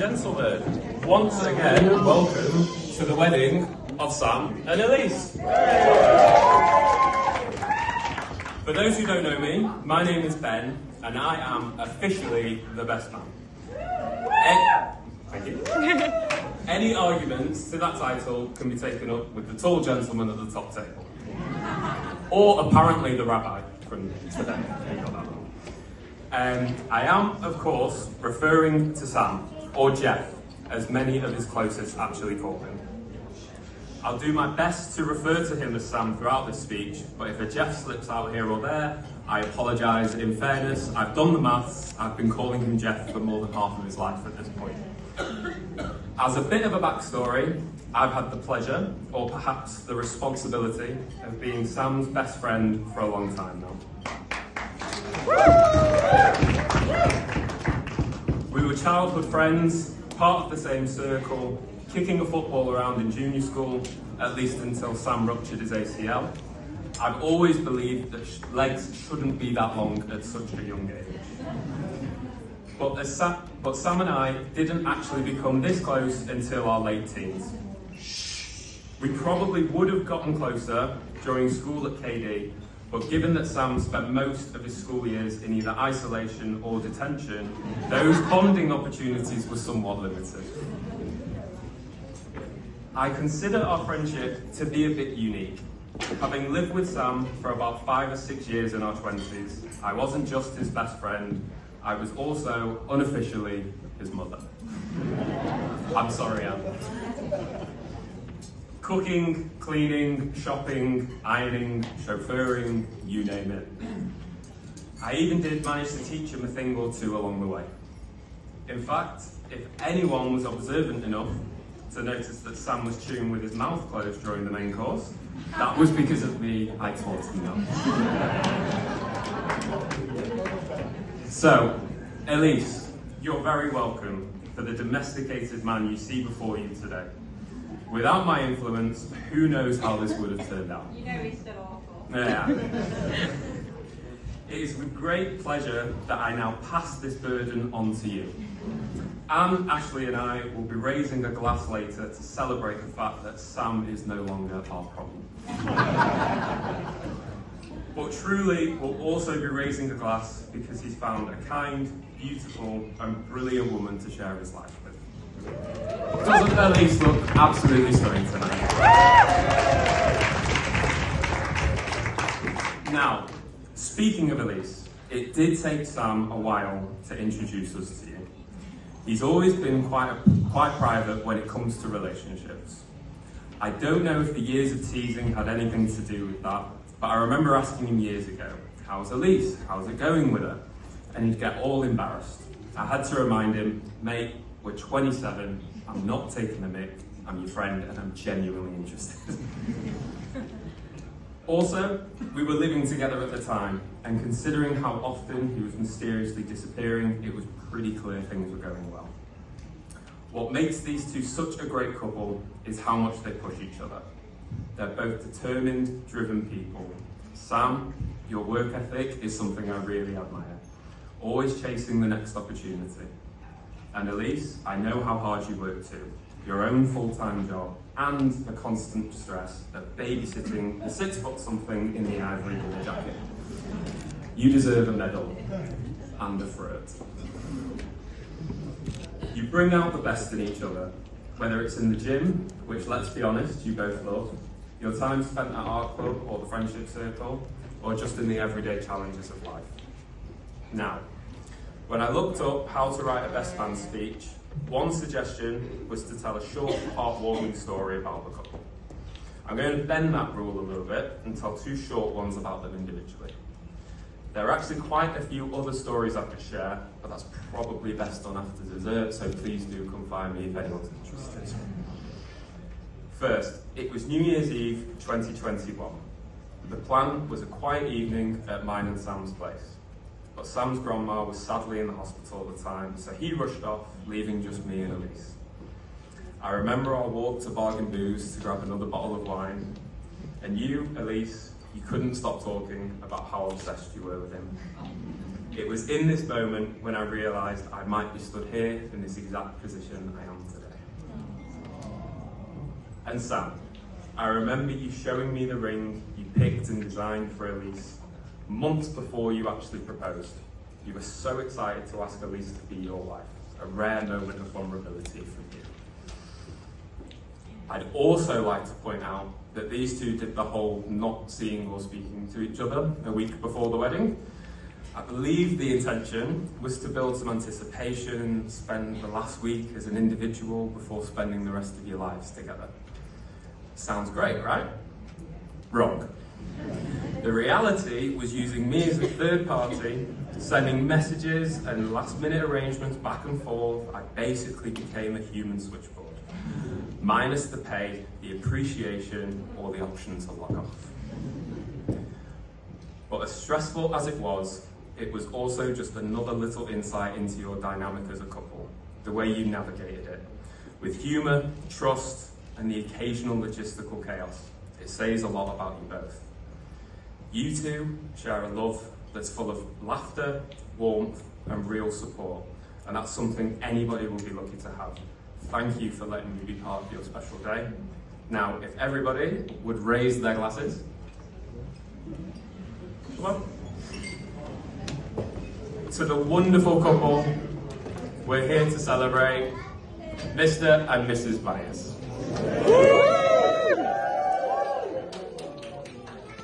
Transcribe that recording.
gentlemen, once again, welcome to the wedding of Sam and Elise. For those who don't know me, my name is Ben, and I am officially the best man. Thank you. Any arguments to that title can be taken up with the tall gentleman at the top table. Or apparently the rabbi from today. I am, of course, referring to Sam, or Jeff, as many of his closest actually call him. I'll do my best to refer to him as Sam throughout this speech, but if a Jeff slips out here or there, I apologise. In fairness, I've done the maths, I've been calling him Jeff for more than half of his life at this point. As a bit of a backstory, I've had the pleasure, or perhaps the responsibility, of being Sam's best friend for a long time now. We were childhood friends, part of the same circle, kicking a football around in junior school, at least until Sam ruptured his ACL. I've always believed that legs shouldn't be that long at such a young age. But Sam and I didn't actually become this close until our late teens. We probably would have gotten closer during school at KD, but given that Sam spent most of his school years in either isolation or detention, those bonding opportunities were somewhat limited. I consider our friendship to be a bit unique. Having lived with Sam for about 5 or 6 years in our 20s, I wasn't just his best friend, I was also, unofficially, his mother. I'm sorry, Anne. Cooking, cleaning, shopping, ironing, chauffeuring, you name it. I even did manage to teach him a thing or two along the way. In fact, if anyone was observant enough to notice that Sam was chewing with his mouth closed during the main course, that was because of me. I taught him that. So, Elise, you're very welcome for the domesticated man you see before you today. Without my influence, who knows how this would have turned out. You know he's still awful. Yeah. It is with great pleasure that I now pass this burden on to you. Anne, Ashley and I will be raising a glass later to celebrate the fact that Sam is no longer our problem. But truly, we'll also be raising a glass because he's found a kind, beautiful and brilliant woman to share his life with. Doesn't Elise look absolutely stunning tonight? Now, speaking of Elise, it did take Sam a while to introduce us to you. He's always been quite private when it comes to relationships. I don't know if the years of teasing had anything to do with that, but I remember asking him years ago, how's Elise? How's it going with her? And he'd get all embarrassed. I had to remind him, mate, we're 27, I'm not taking the mick, I'm your friend and I'm genuinely interested. Also, we were living together at the time, and considering how often he was mysteriously disappearing, it was pretty clear things were going well. What makes these two such a great couple is how much they push each other. They're both determined, driven people. Sam, your work ethic is something I really admire. Always chasing the next opportunity. And Elise, I know how hard you work too. Your own full-time job and the constant stress of babysitting the 6-foot-something in the ivory wool jacket. You deserve a medal and a fruit. You bring out the best in each other, whether it's in the gym, which let's be honest, you both love, your time spent at art club or the friendship circle, or just in the everyday challenges of life. Now, when I looked up how to write a best man speech, one suggestion was to tell a short, heartwarming story about the couple. I'm going to bend that rule a little bit and tell 2 short ones about them individually. There are actually quite a few other stories I could share, but that's probably best done after dessert, so please do come find me if anyone's interested. First, it was New Year's Eve 2021. The plan was a quiet evening at mine and Sam's place. But Sam's grandma was sadly in the hospital at the time, so he rushed off, leaving just me and Elise. I remember our walk to Bargain Booze to grab another bottle of wine, and you, Elise, you couldn't stop talking about how obsessed you were with him. It was in this moment when I realised I might be stood here in this exact position I am today. And Sam, I remember you showing me the ring you picked and designed for Elise months before you actually proposed. You were so excited to ask Elise to be your wife, a rare moment of vulnerability from you. I'd also like to point out that these two did the whole not seeing or speaking to each other a week before the wedding. I believe the intention was to build some anticipation, spend the last week as an individual before spending the rest of your lives together. Sounds great, right? Wrong. The reality was using me as a third party, sending messages and last-minute arrangements back and forth. I basically became a human switchboard. Minus the pay, the appreciation, or the option to log off. But as stressful as it was also just another little insight into your dynamic as a couple, the way you navigated it. With humour, trust, and the occasional logistical chaos. It says a lot about you both. You two share a love that's full of laughter, warmth, and real support, and that's something anybody will be lucky to have. Thank you for letting me be part of your special day. Now, if everybody would raise their glasses. Come on. To the wonderful couple, we're here to celebrate Mr. and Mrs. Byers.